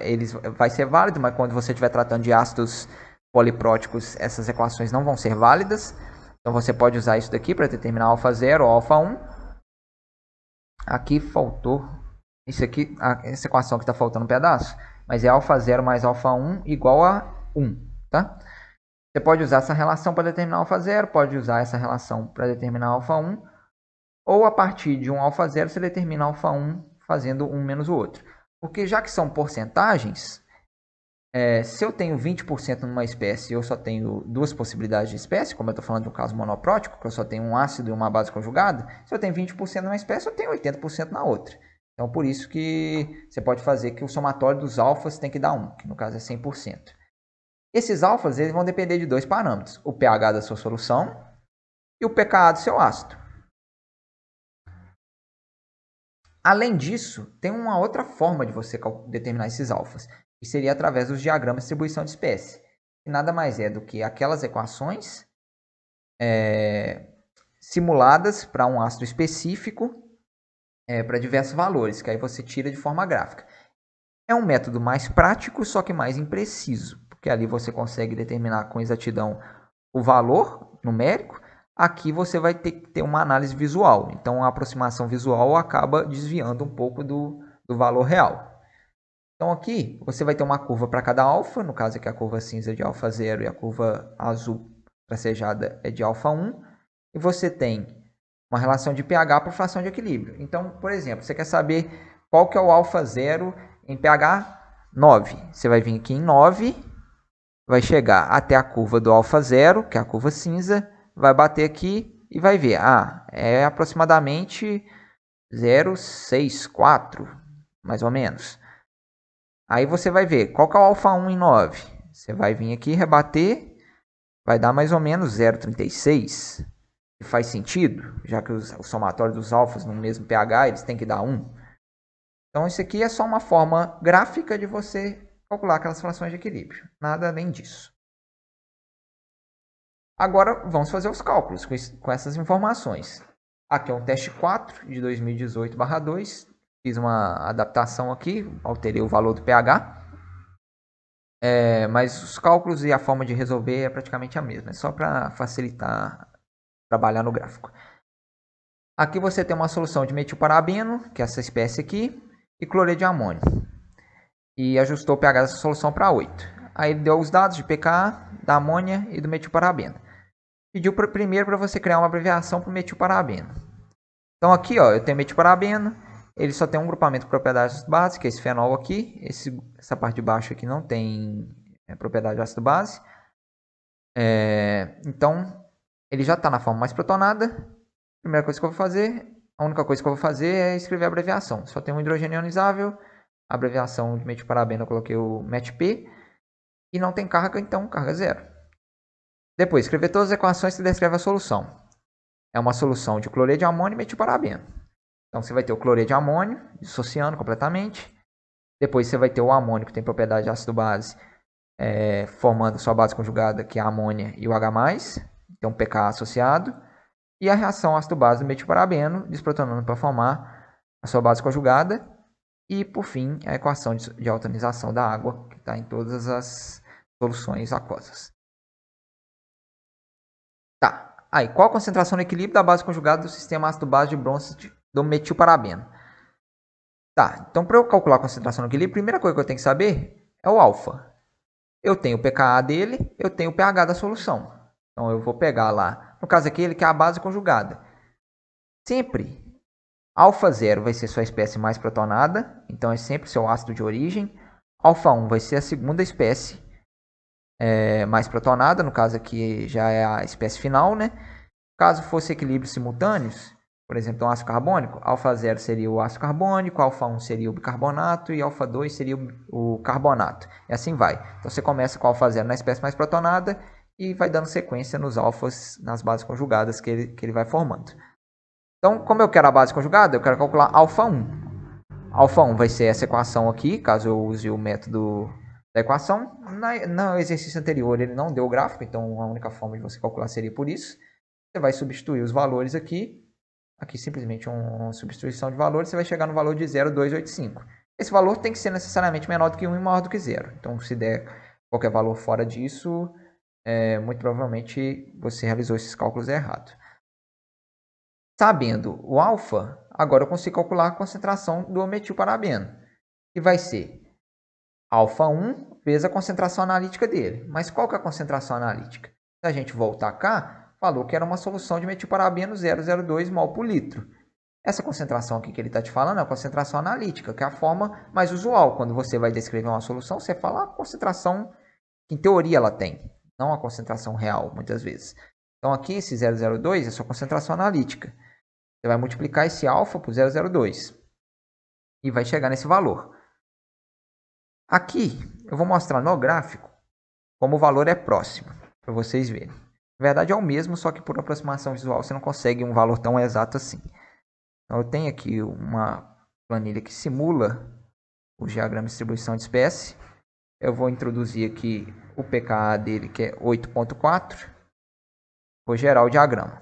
vai ser válido, mas quando você estiver tratando de ácidos polipróticos, essas equações não vão ser válidas. Então você pode usar isso daqui para determinar alfa 0 ou alfa 1. Aqui faltou, isso aqui, essa equação que está faltando um pedaço, mas é alfa 0 mais alfa 1 igual a 1, tá? Você pode usar essa relação para determinar alfa 0, pode usar essa relação para determinar alfa 1, ou a partir de um alfa 0 você determina alfa 1 fazendo um menos o outro. Porque já que são porcentagens, se eu tenho 20% numa espécie e eu só tenho 2 possibilidades de espécie, como eu estou falando de um caso monoprótico, que eu só tenho um ácido e uma base conjugada, se eu tenho 20% numa espécie, eu tenho 80% na outra. Então, por isso que você pode fazer que o somatório dos alfas tem que dar 1, que no caso é 100%. Esses alfas eles vão depender de 2 parâmetros, o pH da sua solução e o pKa do seu ácido. Além disso, tem uma outra forma de você determinar esses alfas, que seria através dos diagramas de distribuição de espécie, que nada mais é do que aquelas equações simuladas para um ácido específico para diversos valores, que aí você tira de forma gráfica. É um método mais prático, só que mais impreciso, porque ali você consegue determinar com exatidão o valor numérico. Aqui você vai ter que ter uma análise visual, então a aproximação visual acaba desviando um pouco do valor real. Então aqui você vai ter uma curva para cada alfa, no caso aqui a curva cinza é de alfa 0 e a curva azul tracejada é de alfa 1. E você tem uma relação de pH por fração de equilíbrio. Então, por exemplo, você quer saber qual que é o alfa 0 em pH 9. Você vai vir aqui em 9, vai chegar até a curva do alfa 0, que é a curva cinza, vai bater aqui e vai ver. É aproximadamente 0,64, mais ou menos. Aí você vai ver qual que é o alfa 1 em 9. Você vai vir aqui rebater, vai dar mais ou menos 0,36. Faz sentido, já que o somatório dos alfas no mesmo pH eles têm que dar 1. Então isso aqui é só uma forma gráfica de você calcular aquelas frações de equilíbrio. Nada além disso. Agora vamos fazer os cálculos com essas informações. Aqui é um teste 4 de 2018/2. Fiz uma adaptação aqui, alterei o valor do pH. Mas os cálculos e a forma de resolver é praticamente a mesma. É só para facilitar trabalhar no gráfico. Aqui você tem uma solução de metilparabeno, que é essa espécie aqui, e cloreto de amônio. E ajustou o pH dessa solução para 8. Aí ele deu os dados de pKa, da amônia e do metilparabeno. Pediu primeiro para você criar uma abreviação para o metilparabeno. Então aqui ó, eu tenho metilparabeno, ele só tem um grupamento de propriedades de ácido base, que é esse fenol aqui. Essa parte de baixo aqui não tem propriedade de ácido base. Então ele já está na forma mais protonada. Primeira coisa que eu vou fazer, a única coisa que eu vou fazer é escrever a abreviação. Só tem um hidrogênio ionizável, a abreviação de metilparabeno eu coloquei o METP, e não tem carga, então carga zero. Depois, escrever todas as equações que descrevem a solução. É uma solução de cloreto de amônio e metilparabeno. Então você vai ter o cloreto de amônio, dissociando completamente. Depois você vai ter o amônio, que tem propriedade de ácido-base, formando sua base conjugada, que é a amônia e o H+, tem um pK associado. E a reação ácido-base do metilparabeno, desprotonando para formar a sua base conjugada. E, por fim, a equação de altonização da água, que está em todas as soluções aquosas. Tá, aí, qual a concentração no equilíbrio da base conjugada do sistema ácido-base de bronze do metilparabeno? Tá, então para eu calcular a concentração no equilíbrio, a primeira coisa que eu tenho que saber é o alfa. Eu tenho o pKa dele, eu tenho o pH da solução. Então eu vou pegar lá, no caso aqui ele que é a base conjugada. Sempre alfa 0 vai ser sua espécie mais protonada, então é sempre seu ácido de origem. Alfa 1 vai ser a segunda espécie mais protonada, no caso aqui já é a espécie final, né? Caso fosse equilíbrios simultâneos, por exemplo, um ácido carbônico, alfa 0 seria o ácido carbônico, alfa 1 seria o bicarbonato e alfa 2 seria o carbonato. E assim vai. Então você começa com alfa 0 na espécie mais protonada e vai dando sequência nos alfas, nas bases conjugadas que ele vai formando. Então, como eu quero a base conjugada, eu quero calcular alfa 1. Alfa 1 vai ser essa equação aqui, caso eu use o método da equação. No exercício anterior ele não deu o gráfico, então a única forma de você calcular seria por isso. Você vai substituir os valores aqui. Aqui simplesmente uma substituição de valores, você vai chegar no valor de 0,285. Esse valor tem que ser necessariamente menor do que 1 e maior do que 0. Então, se der qualquer valor fora disso, muito provavelmente você realizou esses cálculos errados. Sabendo o alfa, agora eu consigo calcular a concentração do metilparabeno, que vai ser alfa 1 vezes a concentração analítica dele. Mas qual que é a concentração analítica? Se a gente voltar cá, falou que era uma solução de metilparabeno 0,02 mol por litro. Essa concentração aqui que ele está te falando é a concentração analítica, que é a forma mais usual. Quando você vai descrever uma solução, você fala a concentração que em teoria ela tem, não a concentração real, muitas vezes. Então aqui esse 0,02 é a sua concentração analítica. Você vai multiplicar esse alfa por 0,02 e vai chegar nesse valor. Aqui eu vou mostrar no gráfico como o valor é próximo, para vocês verem. Na verdade é o mesmo, só que por aproximação visual você não consegue um valor tão exato assim. Então eu tenho aqui uma planilha que simula o diagrama de distribuição de espécie. Eu vou introduzir aqui o pKa dele, que é 8.4. Vou gerar o diagrama.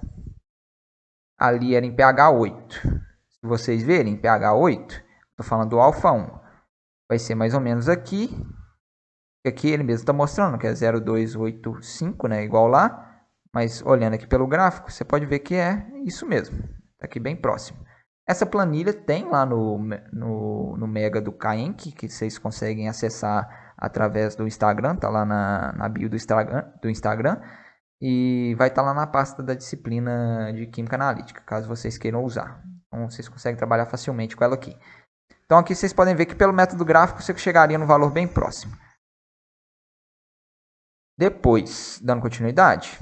Ali era em pH 8. Se vocês verem, em pH 8, estou falando do alfa 1. Vai ser mais ou menos aqui. Aqui ele mesmo está mostrando que é 0,285, né? Igual lá. Mas olhando aqui pelo gráfico, você pode ver que é isso mesmo. Está aqui bem próximo. Essa planilha tem lá no Mega do Caenc, que vocês conseguem acessar através do Instagram. Está lá na bio do Instagram. E vai estar lá na pasta da disciplina de Química Analítica, caso vocês queiram usar. Então vocês conseguem trabalhar facilmente com ela aqui. Então aqui vocês podem ver que pelo método gráfico você chegaria no valor bem próximo. Depois, dando continuidade...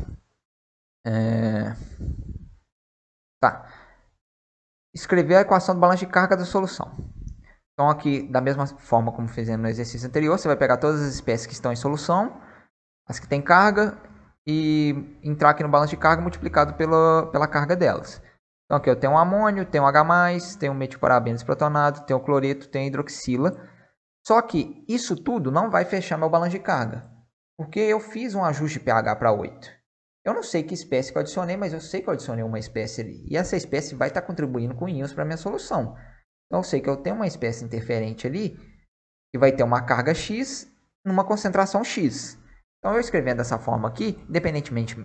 Escrever a equação do balanço de carga da solução. Então aqui, da mesma forma como fizemos no exercício anterior, você vai pegar todas as espécies que estão em solução, as que têm carga, e entrar aqui no balanço de carga multiplicado pela carga delas. Então aqui eu tenho um amônio, tenho um H+, tenho um metilparabeno desprotonado, tenho o cloreto, tenho a hidroxila. Só que isso tudo não vai fechar meu balanço de carga, porque eu fiz um ajuste de pH para 8. Eu não sei que espécie que eu adicionei, mas eu sei que eu adicionei uma espécie ali. E essa espécie vai estar contribuindo com íons para a minha solução. Então eu sei que eu tenho uma espécie interferente ali, que vai ter uma carga X numa concentração X. Então eu escrevendo dessa forma aqui, independentemente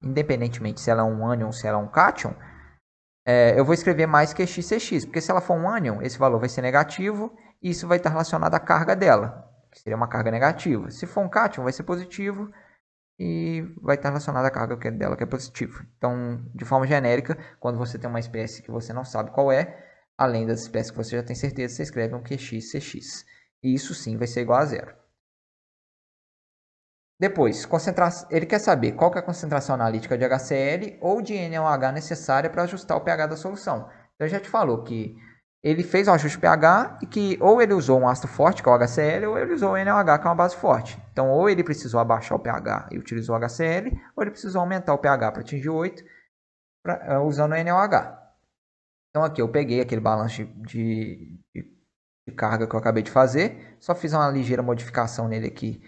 independentemente se ela é um ânion ou se ela é um cátion, eu vou escrever mais QX CX, porque se ela for um ânion, esse valor vai ser negativo e isso vai estar relacionado à carga dela, que seria uma carga negativa. Se for um cátion, vai ser positivo e vai estar relacionado à carga dela, que é positiva. Então, de forma genérica, quando você tem uma espécie que você não sabe qual é, além das espécies que você já tem certeza, você escreve um QX CX. E isso sim vai ser igual a zero. Depois, ele quer saber qual que é a concentração analítica de HCl ou de NaOH necessária para ajustar o pH da solução. Então, já te falou que ele fez um ajuste pH e que ou ele usou um ácido forte, que é o HCl, ou ele usou o NaOH, que é uma base forte. Então, ou ele precisou abaixar o pH e utilizou o HCl, ou ele precisou aumentar o pH para atingir 8 usando o NaOH. Então, aqui eu peguei aquele balanço de carga que eu acabei de fazer, só fiz uma ligeira modificação nele aqui.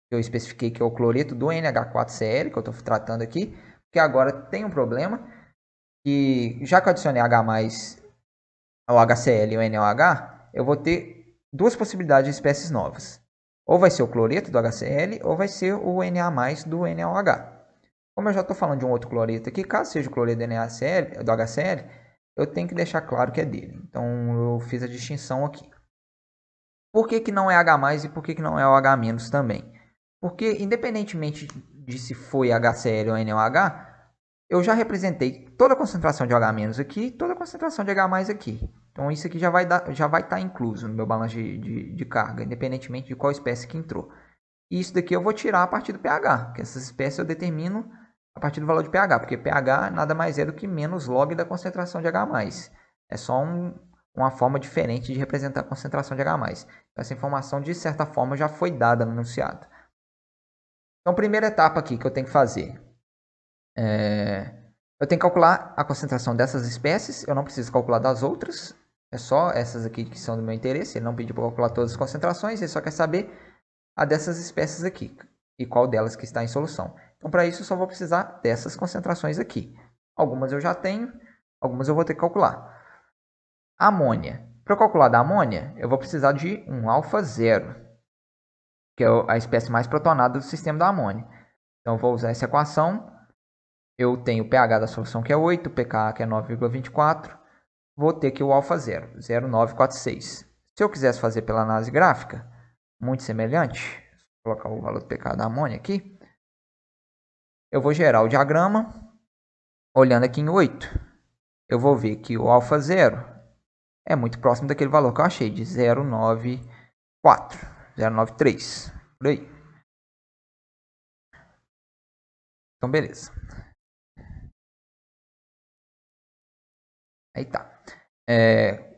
Eu especifiquei que é o cloreto do NH4Cl, que eu estou tratando aqui, porque agora tem um problema, que já que eu adicionei H+, ao HCl e o NaOH, eu vou ter duas possibilidades de espécies novas. Ou vai ser o cloreto do HCl, ou vai ser o Na+ do NaOH. Como eu já estou falando de um outro cloreto aqui, caso seja o cloreto do HCl, eu tenho que deixar claro que é dele. Então, eu fiz a distinção aqui. Por que não é H+, e por que não é o H- também? Porque, independentemente de se foi HCl ou NaOH, eu já representei toda a concentração de H- aqui, toda a concentração de H+ aqui. Então, isso aqui já vai estar incluso no meu balanço de carga, independentemente de qual espécie que entrou. E isso daqui eu vou tirar a partir do pH, que essas espécies eu determino a partir do valor de pH, porque pH nada mais é do que menos log da concentração de H+. É só uma forma diferente de representar a concentração de H+. Essa informação, de certa forma, já foi dada no enunciado. Então, primeira etapa aqui que eu tenho que fazer. Eu tenho que calcular a concentração dessas espécies. Eu não preciso calcular das outras. É só essas aqui que são do meu interesse. Ele não pediu para calcular todas as concentrações. Ele só quer saber a dessas espécies aqui. E qual delas que está em solução. Então, para isso, eu só vou precisar dessas concentrações aqui. Algumas eu já tenho. Algumas eu vou ter que calcular. Amônia. Para eu calcular da amônia, eu vou precisar de um alfa 0, que é a espécie mais protonada do sistema da amônia. Então, eu vou usar essa equação. Eu tenho o pH da solução, que é 8, o pKa, que é 9,24. Vou ter aqui o alfa 0, 0,946. Se eu quisesse fazer pela análise gráfica, muito semelhante, vou colocar o valor do pKa da amônia aqui, eu vou gerar o diagrama, olhando aqui em 8. Eu vou ver que o alfa 0 é muito próximo daquele valor que eu achei, de 0,94, 0,93, por aí. Então, beleza. Aí tá.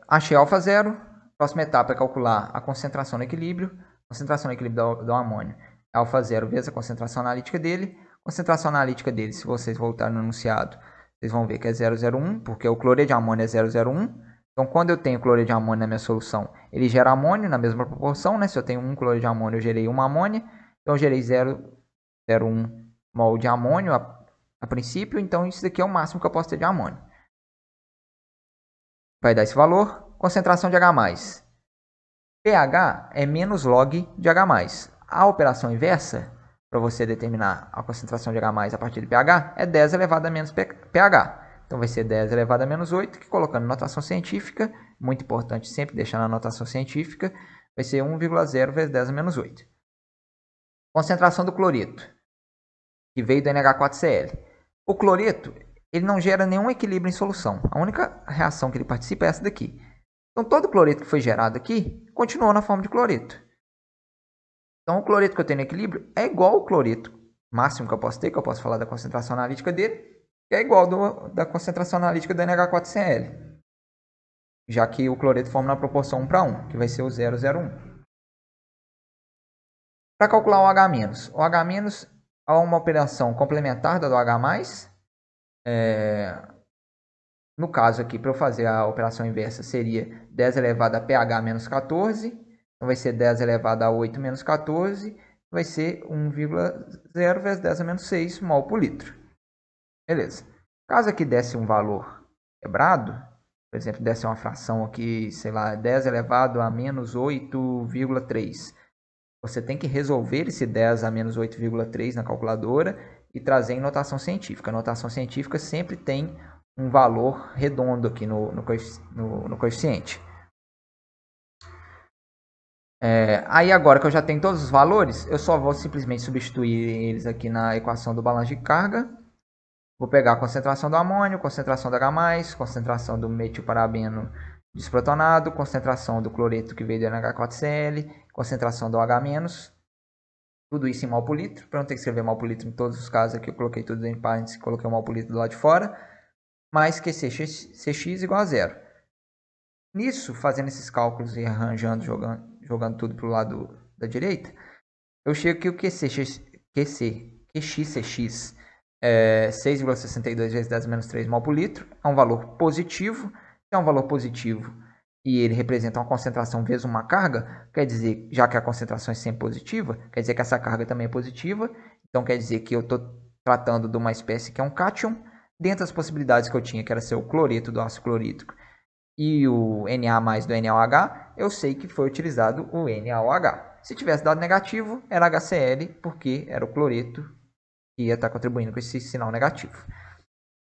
Achei alfa 0. Próxima etapa é calcular a concentração no equilíbrio. Concentração no equilíbrio do amônio é alfa 0 vezes a concentração analítica dele. Concentração analítica dele, se vocês voltarem no enunciado, vocês vão ver que é 0,01, porque o cloreto de amônio é 0,01. Então, quando eu tenho cloreto de amônio na minha solução, ele gera amônio na mesma proporção, né? Se eu tenho um cloreto de amônio, eu gerei uma amônia. Então, eu gerei 0,01 mol de amônio a princípio. Então, isso daqui é o máximo que eu posso ter de amônio. Vai dar esse valor. Concentração de H+. pH é menos log de H+. A operação inversa, para você determinar a concentração de H+ a partir de pH, é 10 elevado a menos pH. Então, vai ser 10 elevado a menos 8, que colocando notação científica, muito importante sempre deixar na notação científica, vai ser 1,0 vezes 10 a menos 8. Concentração do cloreto, que veio do NH4Cl. O cloreto, ele não gera nenhum equilíbrio em solução. A única reação que ele participa é essa daqui. Então, todo o cloreto que foi gerado aqui continuou na forma de cloreto. Então, o cloreto que eu tenho no equilíbrio é igual ao cloreto máximo que eu posso ter, que eu posso falar da concentração analítica dele, que é igual da concentração analítica do NH4Cl. Já que o cloreto forma na proporção 1 para 1, que vai ser o 0,01. Para calcular o H-, o H- é uma operação complementar da do H+. No caso aqui, para eu fazer a operação inversa, seria 10 elevado a pH menos 14. Então, vai ser 10 elevado a 8 menos 14. Vai ser 1,0 vezes 10 a menos 6 mol por litro. Beleza. Caso aqui desse um valor quebrado, por exemplo, desse uma fração aqui, sei lá, 10 elevado a menos 8,3. Você tem que resolver esse 10 a menos 8,3 na calculadora e trazer em notação científica. A notação científica sempre tem um valor redondo aqui no coeficiente. Aí agora que eu já tenho todos os valores, eu só vou simplesmente substituir eles aqui na equação do balanço de carga. Vou pegar a concentração do amônio, concentração do H+, concentração do metilparabeno desprotonado, concentração do cloreto que veio do NH4Cl, concentração do H-, tudo isso em mol por litro. Para não ter que escrever mol por litro em todos os casos aqui, eu coloquei tudo em parênteses, coloquei o mol por litro do lado de fora, mais QCx igual a 0. Nisso, fazendo esses cálculos e arranjando, jogando tudo para o lado da direita, eu chego que o QXCX é 6,62 vezes 10 menos 3 mol por litro, é um valor positivo. Se é um valor positivo e ele representa uma concentração vezes uma carga, quer dizer, já que a concentração é sempre positiva, quer dizer que essa carga também é positiva, então quer dizer que eu estou tratando de uma espécie que é um cátion, dentro das possibilidades que eu tinha, que era ser o cloreto do ácido clorídrico e o Na+ do NaOH, eu sei que foi utilizado o NaOH. Se tivesse dado negativo, era HCl, porque era o cloreto que ia estar contribuindo com esse sinal negativo.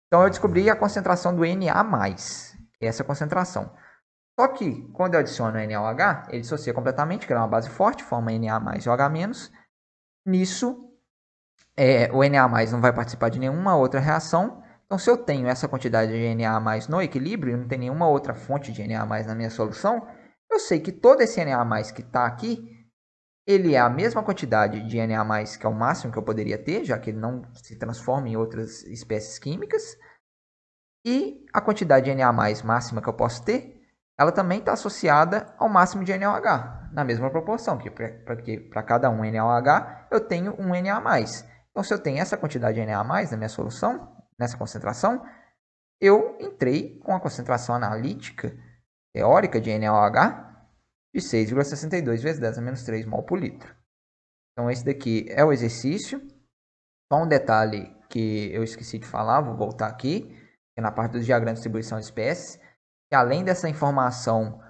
Então eu descobri a concentração do Na+, que é essa concentração. Só que, quando eu adiciono o NaOH, ele dissocia completamente, que é uma base forte, forma Na+ e OH-. Nisso, o Na+ não vai participar de nenhuma outra reação. Então, se eu tenho essa quantidade de Na+ no equilíbrio e não tem nenhuma outra fonte de Na+ na minha solução, eu sei que todo esse Na+ que está aqui, ele é a mesma quantidade de Na+, que é o máximo que eu poderia ter, já que ele não se transforma em outras espécies químicas. E a quantidade de Na+ máxima que eu posso ter, ela também está associada ao máximo de NaOH, na mesma proporção, porque para cada um NaOH eu tenho um Na+. Então, se eu tenho essa quantidade de Na+ na minha solução, nessa concentração, eu entrei com a concentração analítica teórica de NaOH de 6,62 vezes 10 a menos 3 mol por litro. Então, esse daqui é o exercício. Só um detalhe que eu esqueci de falar, vou voltar aqui, que é na parte dos diagramas de distribuição de espécies, que além dessa informação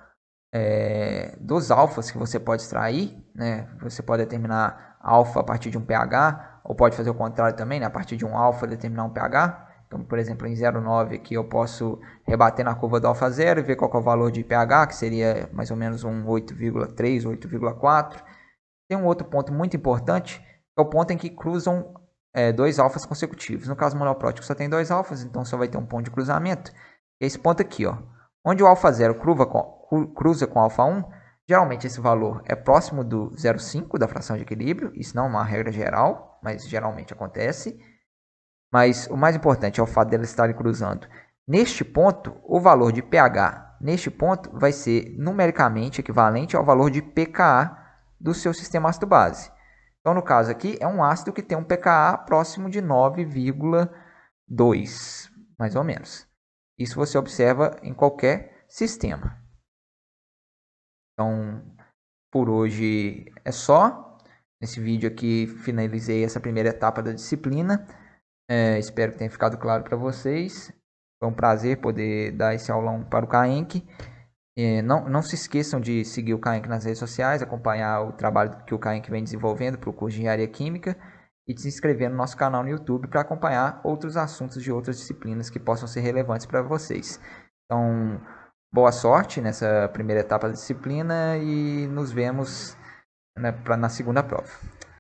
dos alfas que você pode extrair, né, você pode determinar alfa a partir de um pH, ou pode fazer o contrário também, né, a partir de um alfa determinar um pH. Então, por exemplo, em 0,9 aqui eu posso rebater na curva do alfa 0 e ver qual é o valor de pH, que seria mais ou menos um 8,3, 8,4. Tem um outro ponto muito importante, que é o ponto em que cruzam dois alfas consecutivos. No caso monoprótico só tem dois alfas, então só vai ter um ponto de cruzamento. É esse ponto aqui, ó, onde o alfa 0 cruza com o alfa 1, geralmente esse valor é próximo do 0,5 da fração de equilíbrio. Isso não é uma regra geral, mas geralmente acontece. Mas o mais importante é o fato delas estarem cruzando. Neste ponto, o valor de pH neste ponto vai ser numericamente equivalente ao valor de pKa do seu sistema ácido-base. Então, no caso aqui, é um ácido que tem um pKa próximo de 9,2, mais ou menos. Isso você observa em qualquer sistema. Então, por hoje é só. Nesse vídeo aqui, finalizei essa primeira etapa da disciplina. Espero que tenha ficado claro para vocês. Foi um prazer poder dar esse aulão para o Caenc. Não se esqueçam de seguir o Caenc nas redes sociais, acompanhar o trabalho que o Caenc vem desenvolvendo para o curso de Engenharia Química e de se inscrever no nosso canal no YouTube para acompanhar outros assuntos de outras disciplinas que possam ser relevantes para vocês. Então, boa sorte nessa primeira etapa da disciplina e nos vemos na segunda prova.